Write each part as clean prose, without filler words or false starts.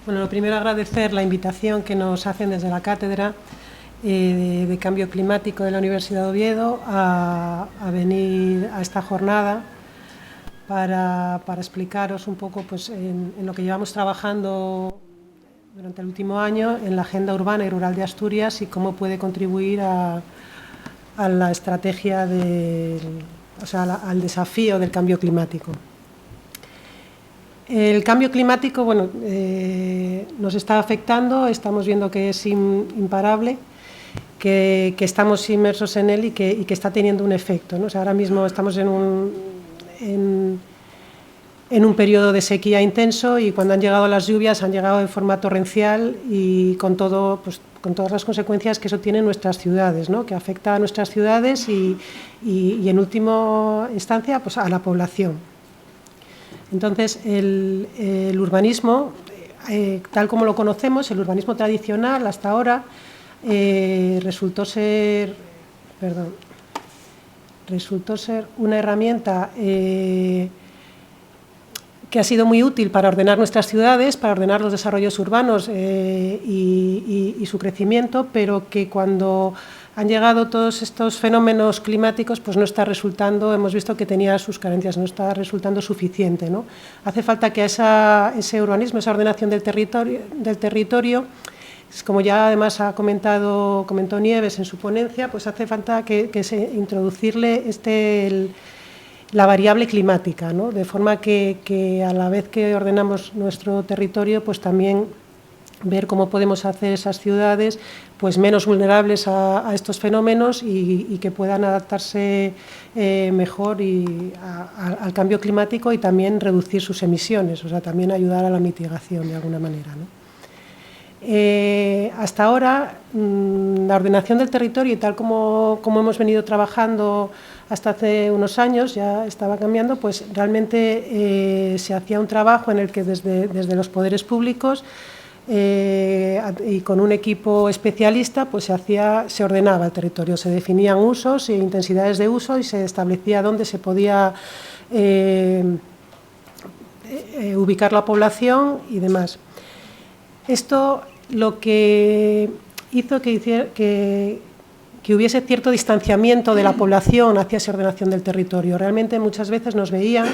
Bueno, lo primero agradecer la invitación que nos hacen desde la Cátedra de Cambio Climático de la Universidad de Oviedo a venir a esta jornada para explicaros un poco pues, en lo que llevamos trabajando durante el último año en la Agenda Urbana y Rural de Asturias y cómo puede contribuir a la estrategia, al desafío del cambio climático. El cambio climático, bueno, nos está afectando, estamos viendo que es imparable, que estamos inmersos en él y que está teniendo un efecto, ¿no? O sea, ahora mismo estamos en un periodo de sequía intenso y cuando han llegado las lluvias han llegado de forma torrencial y con todas las consecuencias que eso tiene en nuestras ciudades, ¿no? Que afecta a nuestras ciudades y en última instancia pues, a la población. Entonces, el urbanismo, tal como lo conocemos, el urbanismo tradicional hasta ahora resultó ser una herramienta que ha sido muy útil para ordenar nuestras ciudades, para ordenar los desarrollos urbanos y su crecimiento, pero que cuando han llegado todos estos fenómenos climáticos, pues no está resultando, hemos visto que tenía sus carencias, no está resultando suficiente, ¿no? Hace falta que ese urbanismo, esa ordenación del territorio, como ya además comentó Nieves en su ponencia, pues hace falta que introducirle la variable climática, ¿no? De forma que a la vez que ordenamos nuestro territorio, pues también ver cómo podemos hacer esas ciudades pues menos vulnerables a estos fenómenos y que puedan adaptarse mejor al cambio climático y también reducir sus emisiones, o sea, también ayudar a la mitigación de alguna manera, ¿no? Hasta ahora, la ordenación del territorio, y tal como hemos venido trabajando hasta hace unos años, ya estaba cambiando, pues realmente se hacía un trabajo en el que desde los poderes públicos y con un equipo especialista pues se ordenaba el territorio, se definían usos e intensidades de uso y se establecía dónde se podía ubicar la población y demás. Esto lo que hizo que hubiese cierto distanciamiento de la población hacia esa ordenación del territorio. Realmente muchas veces nos veían,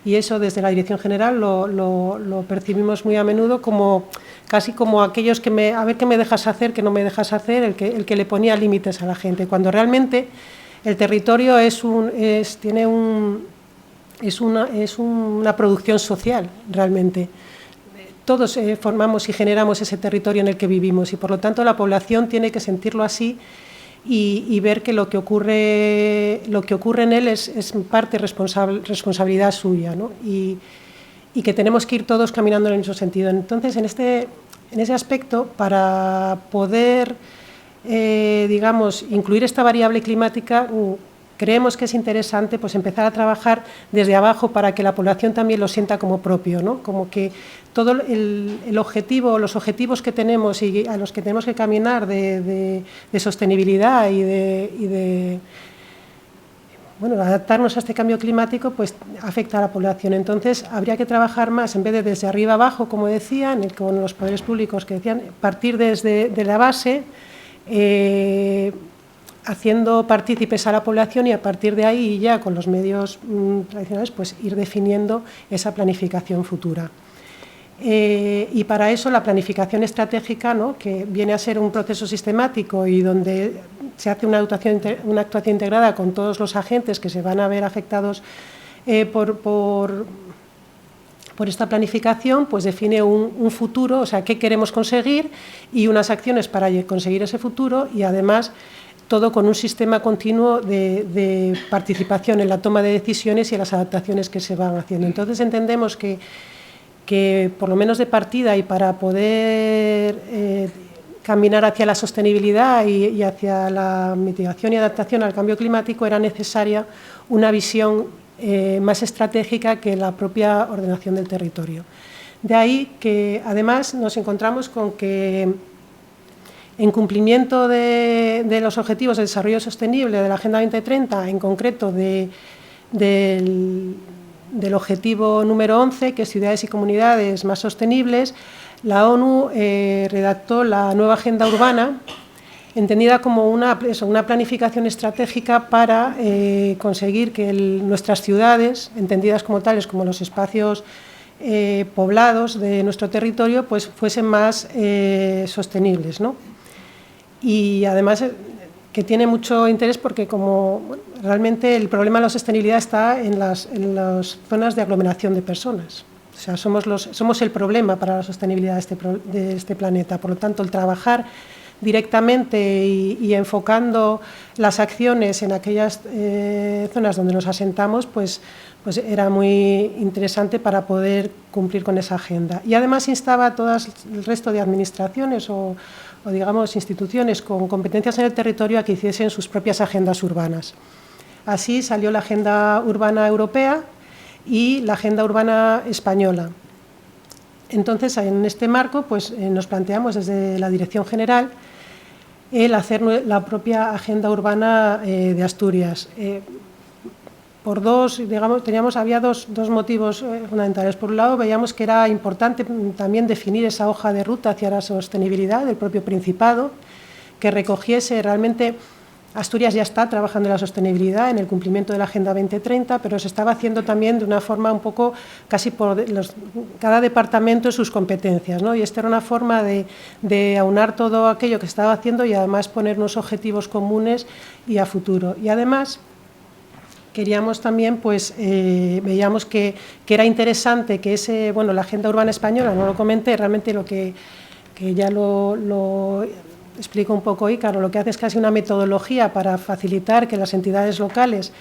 y eso desde la Dirección General lo percibimos muy a menudo, casi como aquellos a ver qué me dejas hacer, qué no me dejas hacer, el que le ponía límites a la gente, cuando realmente el territorio es una producción social, realmente. Todos formamos y generamos ese territorio en el que vivimos y, por lo tanto, la población tiene que sentirlo así y ver que lo que ocurre en él es parte responsabilidad suya, ¿no? Y que tenemos que ir todos caminando en el mismo sentido. Entonces, en ese aspecto, para poder, digamos, incluir esta variable climática, creemos que es interesante pues, empezar a trabajar desde abajo para que la población también lo sienta como propio, ¿no? Como que todo el objetivo, los objetivos que tenemos y a los que tenemos que caminar de sostenibilidad y de bueno, adaptarnos a este cambio climático, pues afecta a la población. Entonces, habría que trabajar más, en vez de desde arriba abajo, como decían, con los poderes públicos que decían, partir desde la base, haciendo partícipes a la población y a partir de ahí ya con los medios tradicionales pues ir definiendo esa planificación futura. Y para eso la planificación estratégica, ¿no? Que viene a ser un proceso sistemático y donde se hace una actuación integrada con todos los agentes que se van a ver afectados por esta planificación, pues define un futuro, o sea, qué queremos conseguir y unas acciones para conseguir ese futuro y además todo con un sistema continuo de participación en la toma de decisiones y en las adaptaciones que se van haciendo. Entonces entendemos que por lo menos de partida y para poder caminar hacia la sostenibilidad y hacia la mitigación y adaptación al cambio climático era necesaria una visión más estratégica que la propia ordenación del territorio. De ahí que además nos encontramos con que en cumplimiento de los objetivos de desarrollo sostenible de la Agenda 2030, en concreto del objetivo número 11, que es ciudades y comunidades más sostenibles, la ONU redactó la nueva Agenda Urbana, entendida como una planificación estratégica para conseguir que nuestras ciudades, entendidas como tales, como los espacios poblados de nuestro territorio, pues fuesen más sostenibles, ¿no? Y además que tiene mucho interés porque realmente el problema de la sostenibilidad está en las zonas de aglomeración de personas. O sea, somos el problema para la sostenibilidad de este planeta. Por lo tanto, el trabajar directamente y enfocando las acciones en aquellas zonas donde nos asentamos, pues era muy interesante para poder cumplir con esa agenda. Y además instaba a todas el resto de administraciones o digamos instituciones con competencias en el territorio a que hiciesen sus propias agendas urbanas. Así salió la Agenda Urbana Europea y la Agenda Urbana Española. Entonces, en este marco, pues nos planteamos desde la Dirección General el hacer la propia Agenda Urbana de Asturias. Había dos motivos fundamentales. Por un lado, veíamos que era importante también definir esa hoja de ruta hacia la sostenibilidad del propio Principado, que recogiese realmente. Asturias ya está trabajando en la sostenibilidad, en el cumplimiento de la Agenda 2030, pero se estaba haciendo también de una forma un poco casi por cada departamento sus competencias, ¿no? Y esta era una forma de aunar todo aquello que se estaba haciendo y además poner unos objetivos comunes y a futuro. Y además queríamos también, pues veíamos que era interesante que la Agenda Urbana Española, no lo comenté, realmente lo que ya lo explico un poco Ícaro, lo que hace es casi una metodología para facilitar que las entidades locales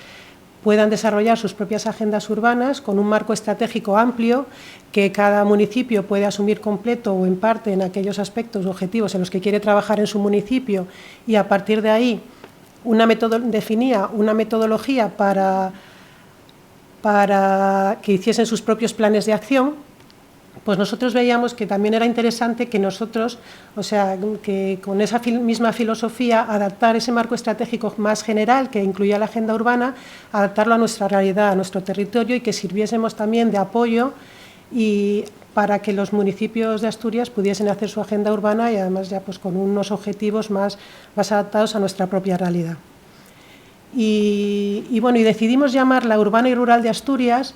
puedan desarrollar sus propias agendas urbanas con un marco estratégico amplio que cada municipio puede asumir completo o en parte en aquellos aspectos o objetivos en los que quiere trabajar en su municipio, y a partir de ahí definía una metodología para que hiciesen sus propios planes de acción. Pues nosotros veíamos que también era interesante que nosotros, que con esa misma filosofía, adaptar ese marco estratégico más general que incluía la agenda urbana, adaptarlo a nuestra realidad, a nuestro territorio, y que sirviésemos también de apoyo y para que los municipios de Asturias pudiesen hacer su agenda urbana y además ya pues con unos objetivos más adaptados a nuestra propia realidad. Y decidimos llamarla Urbana y Rural de Asturias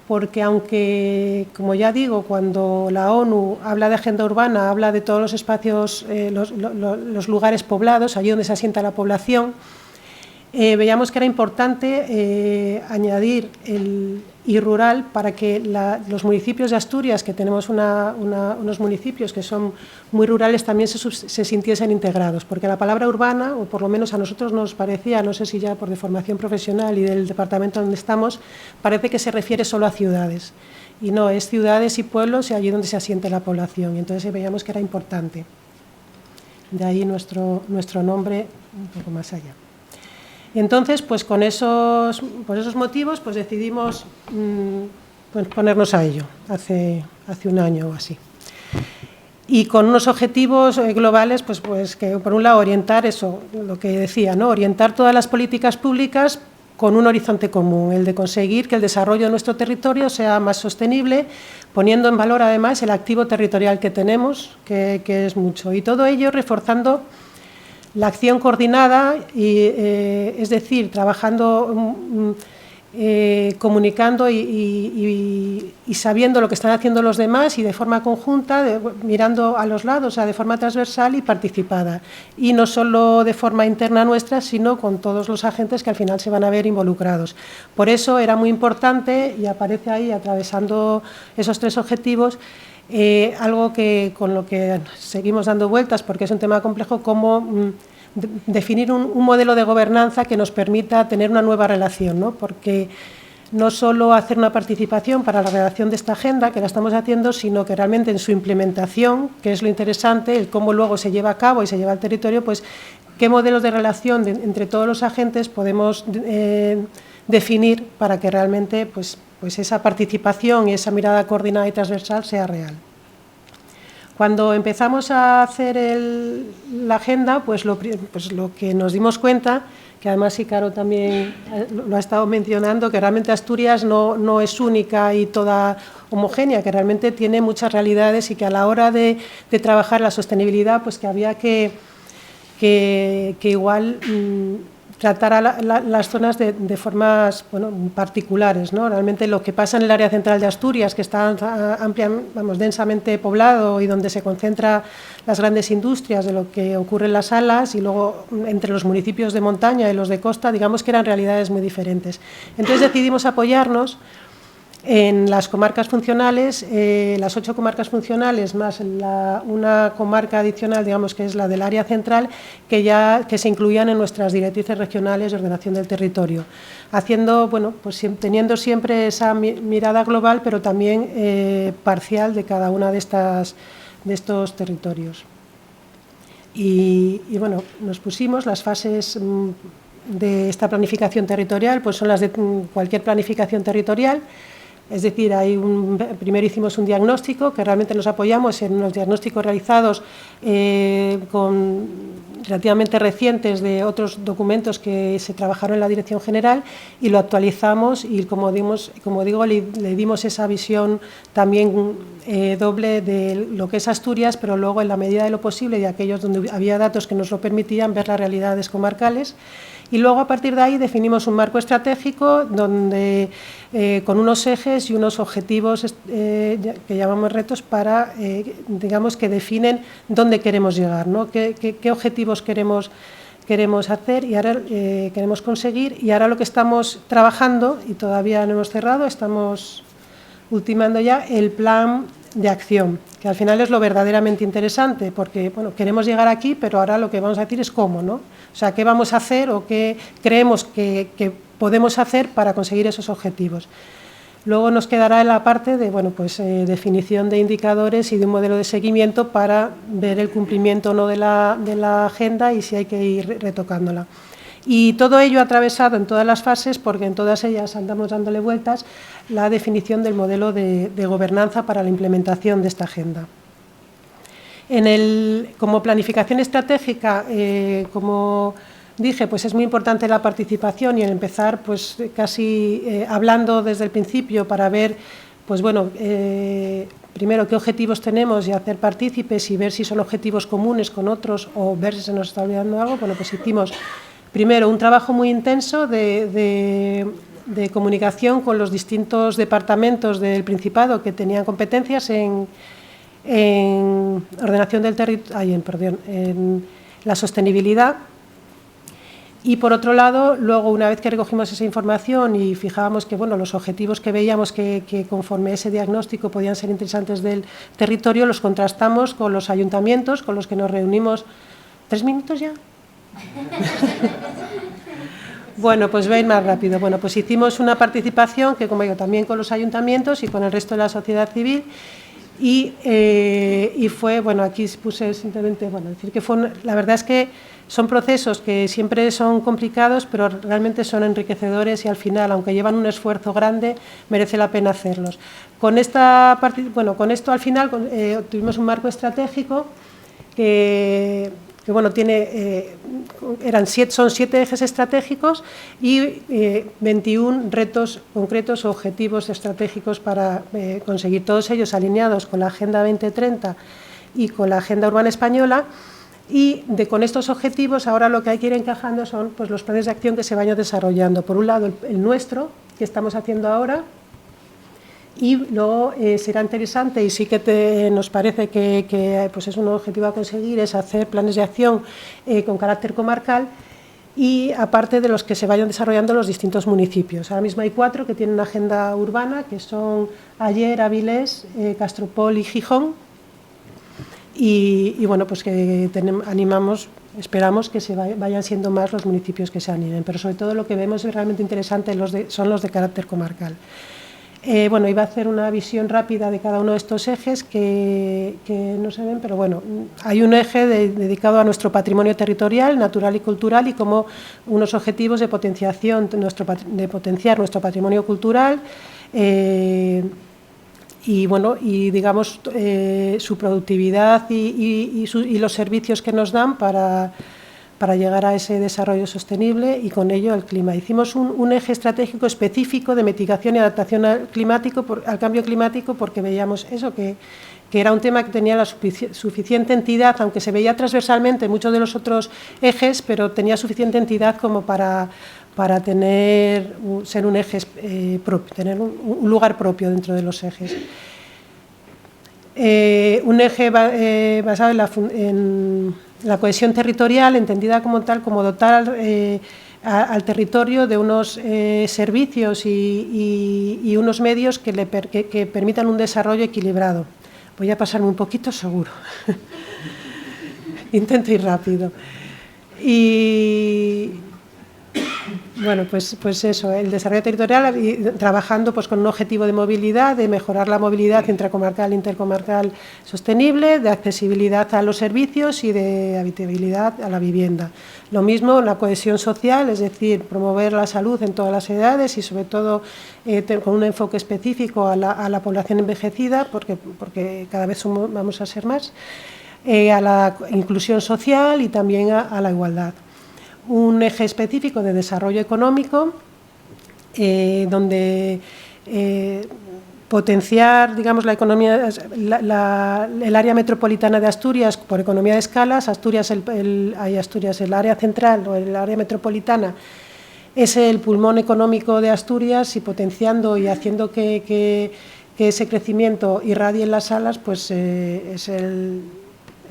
porque aunque, como ya digo, cuando la ONU habla de agenda urbana, habla de todos los espacios, los lugares poblados, allí donde se asienta la población, veíamos que era importante añadir el y rural para que los municipios de Asturias, que tenemos unos municipios que son muy rurales, también se sintiesen integrados, porque la palabra urbana, o por lo menos a nosotros nos parecía, no sé si ya por deformación profesional y del departamento donde estamos, parece que se refiere solo a ciudades, y no, es ciudades y pueblos y allí donde se asiente la población, y entonces veíamos que era importante. De ahí nuestro nombre un poco más allá. Entonces, pues con esos motivos, pues decidimos ponernos a ello, hace un año o así. Y con unos objetivos globales, pues que por un lado orientar eso, lo que decía, ¿no? Orientar todas las políticas públicas con un horizonte común, el de conseguir que el desarrollo de nuestro territorio sea más sostenible, poniendo en valor además el activo territorial que tenemos, que es mucho, y todo ello reforzando la acción coordinada, es decir, trabajando, comunicando y sabiendo lo que están haciendo los demás y de forma conjunta, mirando a los lados, o sea, de forma transversal y participada. Y no solo de forma interna nuestra, sino con todos los agentes que al final se van a ver involucrados. Por eso era muy importante, y aparece ahí atravesando esos tres objetivos, algo con lo que seguimos dando vueltas porque es un tema complejo, como definir un modelo de gobernanza que nos permita tener una nueva relación, ¿no? Porque no solo hacer una participación para la redacción de esta agenda, que la estamos haciendo, sino que realmente en su implementación, que es lo interesante, el cómo luego se lleva a cabo y se lleva al territorio, pues qué modelos de relación entre todos los agentes podemos definir para que realmente pues esa participación y esa mirada coordinada y transversal sea real. Cuando empezamos a hacer la agenda, pues lo que nos dimos cuenta, que además Ícaro también lo ha estado mencionando, que realmente Asturias no es única y toda homogénea, que realmente tiene muchas realidades y que a la hora de trabajar la sostenibilidad, pues que había que igual tratar a las zonas de formas particulares, ¿no? Realmente lo que pasa en el área central de Asturias, que está densamente poblado y donde se concentran las grandes industrias de lo que ocurre en las salas, y luego entre los municipios de montaña y los de costa, digamos que eran realidades muy diferentes. Entonces decidimos apoyarnos en las comarcas funcionales, las 8 comarcas funcionales más una comarca adicional, digamos que es la del área central, que se incluían en nuestras directrices regionales de ordenación del territorio, haciendo, pues teniendo siempre esa mirada global, pero también parcial de cada una de estos territorios. Y bueno, nos pusimos las fases de esta planificación territorial, pues son las de cualquier planificación territorial. Es decir, primero hicimos un diagnóstico, que realmente nos apoyamos en unos diagnósticos realizados relativamente recientes de otros documentos que se trabajaron en la Dirección General, y lo actualizamos y, como digo, le dimos esa visión también doble de lo que es Asturias, pero luego, en la medida de lo posible, de aquellos donde había datos que nos lo permitían, ver las realidades comarcales. Y luego, a partir de ahí, definimos un marco estratégico donde, con unos ejes y unos objetivos que llamamos retos para, digamos, que definen dónde queremos llegar, ¿no? Qué objetivos queremos hacer y ahora queremos conseguir. Y ahora lo que estamos trabajando, y todavía no hemos cerrado, estamos ultimando ya el plan de acción, que al final es lo verdaderamente interesante, porque queremos llegar aquí, pero ahora lo que vamos a decir es cómo, ¿no? O sea, qué vamos a hacer o qué creemos que podemos hacer para conseguir esos objetivos. Luego nos quedará la parte de definición de indicadores y de un modelo de seguimiento para ver el cumplimiento o no de la agenda y si hay que ir retocándola. Y todo ello atravesado en todas las fases, porque en todas ellas andamos dándole vueltas, la definición del modelo de gobernanza para la implementación de esta agenda. Como planificación estratégica, como dije, pues es muy importante la participación y el empezar pues casi hablando desde el principio para ver, pues primero qué objetivos tenemos y hacer partícipes y ver si son objetivos comunes con otros o ver si se nos está olvidando algo. Pues hicimos primero un trabajo muy intenso de comunicación con los distintos departamentos del Principado que tenían competencias en ordenación del territorio, en la sostenibilidad. Y por otro lado, luego, una vez que recogimos esa información y fijábamos que los objetivos que veíamos que conforme a ese diagnóstico podían ser interesantes del territorio, los contrastamos con los ayuntamientos con los que nos reunimos. ¿3 minutos ya? Bueno, pues voy a ir más rápido. Pues hicimos una participación que, como digo, también con los ayuntamientos y con el resto de la sociedad civil. Y fue, aquí puse simplemente, decir que la verdad es que son procesos que siempre son complicados, pero realmente son enriquecedores y al final, aunque llevan un esfuerzo grande, merece la pena hacerlos. Con esto al final tuvimos un marco estratégico que son 7 ejes estratégicos y 21 retos concretos o objetivos estratégicos para conseguir, todos ellos alineados con la Agenda 2030 y con la Agenda Urbana Española. Y con estos objetivos ahora lo que hay que ir encajando son pues, los planes de acción que se vayan desarrollando. Por un lado el nuestro, que estamos haciendo ahora, y luego será interesante, y sí que nos parece que pues es un objetivo a conseguir, es hacer planes de acción con carácter comarcal, y aparte de los que se vayan desarrollando los distintos municipios. Ahora mismo hay 4 que tienen una agenda urbana, que son Aller, Avilés, Castropol y Gijón, y pues que esperamos que se vayan siendo más los municipios que se animen, pero sobre todo lo que vemos es realmente interesante son los de carácter comarcal. Iba a hacer una visión rápida de cada uno de estos ejes que no se ven, pero hay un eje dedicado a nuestro patrimonio territorial, natural y cultural, y como unos objetivos de potenciación de potenciar nuestro patrimonio cultural, bueno, y digamos su productividad y los servicios que nos dan para llegar a ese desarrollo sostenible y con ello el clima. Hicimos un eje estratégico específico de mitigación y adaptación al cambio climático porque veíamos eso, que era un tema que tenía la suficiente entidad, aunque se veía transversalmente en muchos de los otros ejes, pero tenía suficiente entidad como para ser un eje propio, tener un lugar propio dentro de los ejes. Un eje basado en la cohesión territorial, entendida como tal, como dotar al territorio de unos servicios y unos medios que permitan un desarrollo equilibrado. Voy a pasarme un poquito, seguro. Intento ir rápido. Y bueno, pues eso, el desarrollo territorial, trabajando pues con un objetivo de movilidad, de mejorar la movilidad intracomarcal e intercomarcal sostenible, de accesibilidad a los servicios y de habitabilidad a la vivienda. Lo mismo la cohesión social, es decir, promover la salud en todas las edades y sobre todo con un enfoque específico a la población envejecida, porque cada vez vamos a ser más, a la inclusión social y también a la igualdad. Un eje específico de desarrollo económico, donde potenciar, digamos, la economía, el área metropolitana de Asturias por economía de escalas. Asturias, el área central o el área metropolitana es el pulmón económico de Asturias y potenciando y haciendo que ese crecimiento irradie en las salas, pues es el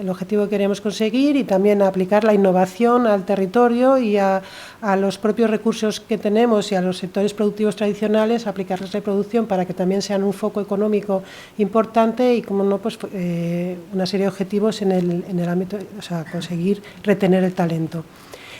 objetivo que queremos conseguir, y también aplicar la innovación al territorio y a los propios recursos que tenemos y a los sectores productivos tradicionales, aplicarles reproducción para que también sean un foco económico importante y, como no, pues una serie de objetivos en el ámbito, o sea, conseguir retener el talento.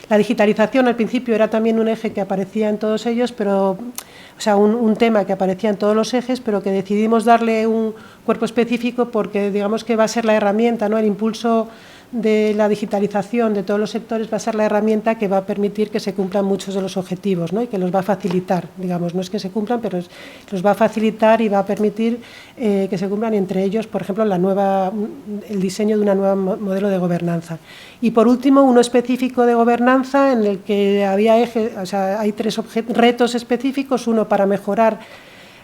La digitalización al principio era también un eje que aparecía en todos ellos, pero, o sea, un tema que aparecía en todos los ejes, pero que decidimos darle un cuerpo específico porque digamos que va a ser la herramienta, ¿no? El impulso de la digitalización de todos los sectores va a ser la herramienta que va a permitir que se cumplan muchos de los objetivos, ¿no? Y que los va a facilitar, digamos, no es que se cumplan, pero los va a facilitar y va a permitir que se cumplan, entre ellos, por ejemplo, el diseño de una nueva modelo de gobernanza. Y por último, uno específico de gobernanza en el que había ejes, o sea, hay tres retos específicos: uno para mejorar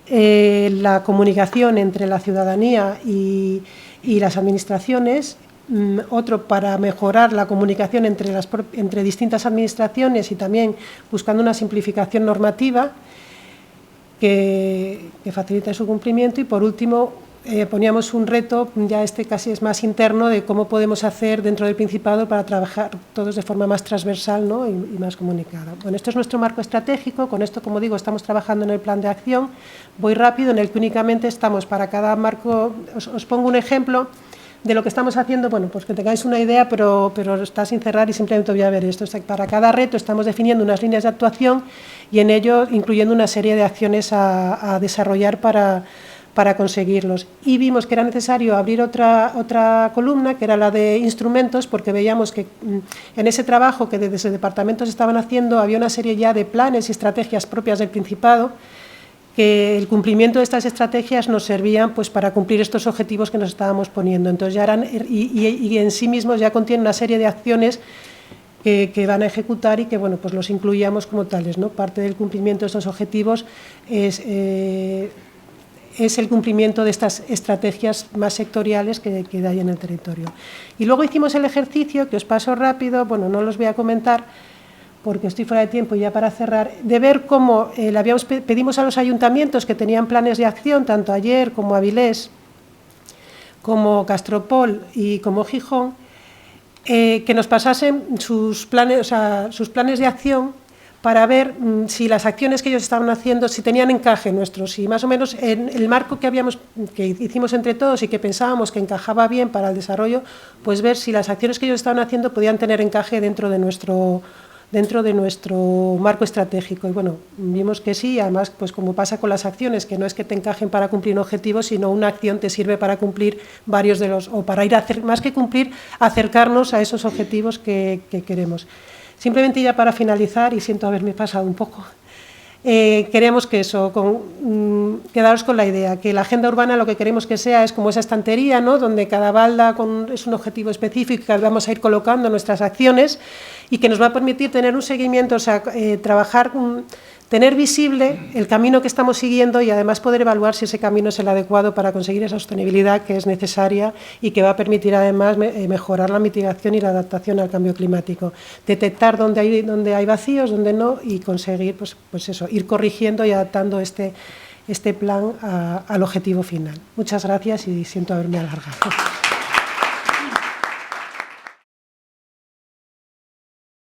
la comunicación entre la ciudadanía y las administraciones, otro para mejorar la comunicación entre distintas administraciones y también buscando una simplificación normativa que facilite su cumplimiento, y por último poníamos un reto, ya casi es más interno, de cómo podemos hacer dentro del Principado para trabajar todos de forma más transversal, ¿no? y más comunicada. Bueno, esto es nuestro marco estratégico. Con esto, como digo, estamos trabajando en el plan de acción. Voy rápido, en el que únicamente estamos para cada marco. Os pongo un ejemplo de lo que estamos haciendo, bueno, pues que tengáis una idea, pero está sin cerrar y simplemente voy a ver esto. Para cada reto estamos definiendo unas líneas de actuación y en ello incluyendo una serie de acciones a desarrollar para conseguirlos. Y vimos que era necesario abrir otra columna, que era la de instrumentos, porque veíamos que en ese trabajo que desde departamentos estaban haciendo había una serie ya de planes y estrategias propias del Principado, que el cumplimiento de estas estrategias nos servían pues para cumplir estos objetivos que nos estábamos poniendo. Entonces ya eran, y en sí mismos ya contienen una serie de acciones que van a ejecutar y que, bueno, pues los incluíamos como tales, ¿no? Parte del cumplimiento de estos objetivos es el cumplimiento de estas estrategias más sectoriales que hay en el territorio. Y luego hicimos el ejercicio, que os paso rápido, bueno, no los voy a comentar porque estoy fuera de tiempo, ya para cerrar, de ver cómo pedimos a los ayuntamientos que tenían planes de acción, tanto Aller como Avilés, como Castropol y como Gijón, que nos pasasen sus planes de acción para ver si las acciones que ellos estaban haciendo, si tenían encaje nuestros, si más o menos en el marco que hicimos entre todos y que pensábamos que encajaba bien para el desarrollo, pues ver si las acciones que ellos estaban haciendo podían tener encaje dentro de nuestro marco estratégico. Y bueno, vimos que sí. Además, pues como pasa con las acciones, que no es que te encajen para cumplir un objetivo, sino una acción te sirve para cumplir varios de los, o para ir más que cumplir, acercarnos a esos objetivos que queremos. Simplemente ya para finalizar, y siento haberme pasado un poco, Queremos que eso, quedaros con la idea, que la agenda urbana lo que queremos que sea es como esa estantería, ¿no?, donde cada balda es un objetivo específico que vamos a ir colocando nuestras acciones y que nos va a permitir tener un seguimiento, o sea, tener visible el camino que estamos siguiendo y además poder evaluar si ese camino es el adecuado para conseguir esa sostenibilidad que es necesaria y que va a permitir además mejorar la mitigación y la adaptación al cambio climático. Detectar dónde hay vacíos, dónde no, y conseguir pues eso, ir corrigiendo y adaptando este plan al objetivo final. Muchas gracias y siento haberme alargado.